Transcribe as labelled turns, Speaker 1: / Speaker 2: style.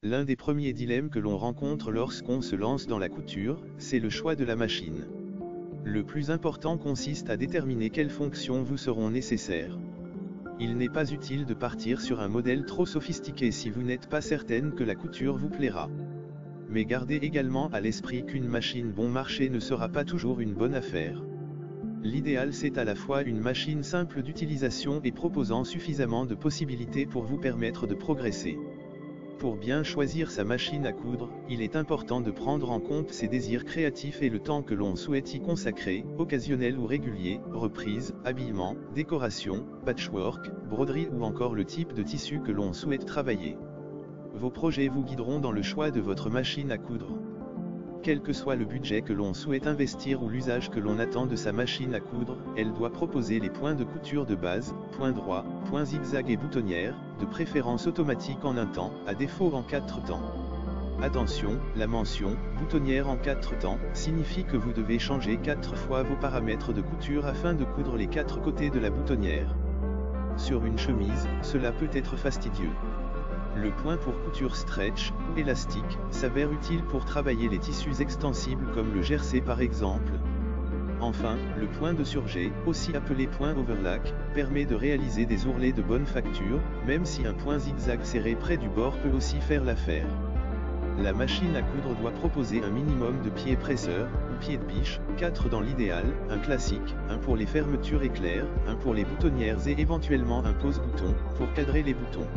Speaker 1: L'un des premiers dilemmes que l'on rencontre lorsqu'on se lance dans la couture, c'est le choix de la machine. Le plus important consiste à déterminer quelles fonctions vous seront nécessaires. Il n'est pas utile de partir sur un modèle trop sophistiqué si vous n'êtes pas certaine que la couture vous plaira. Mais gardez également à l'esprit qu'une machine bon marché ne sera pas toujours une bonne affaire. L'idéal c'est à la fois une machine simple d'utilisation et proposant suffisamment de possibilités pour vous permettre de progresser. Pour bien choisir sa machine à coudre, il est important de prendre en compte ses désirs créatifs et le temps que l'on souhaite y consacrer, occasionnel ou régulier, reprise, habillement, décoration, patchwork, broderie ou encore le type de tissu que l'on souhaite travailler. Vos projets vous guideront dans le choix de votre machine à coudre. Quel que soit le budget que l'on souhaite investir ou l'usage que l'on attend de sa machine à coudre, elle doit proposer les points de couture de base, points droits, points zigzag et boutonnières, de préférence automatique en un temps, à défaut en 4 temps. Attention, la mention « boutonnière en 4 temps » signifie que vous devez changer 4 fois vos paramètres de couture afin de coudre les 4 côtés de la boutonnière. Sur une chemise, cela peut être fastidieux. Le point pour couture stretch, ou élastique, s'avère utile pour travailler les tissus extensibles comme le jersey par exemple. Enfin, le point de surjet, aussi appelé point overlock, permet de réaliser des ourlets de bonne facture, même si un point zigzag serré près du bord peut aussi faire l'affaire. La machine à coudre doit proposer un minimum de pieds presseurs, ou pieds de biche, 4 dans l'idéal, un classique, un pour les fermetures éclairs, un pour les boutonnières et éventuellement un pose-bouton, pour cadrer les boutons.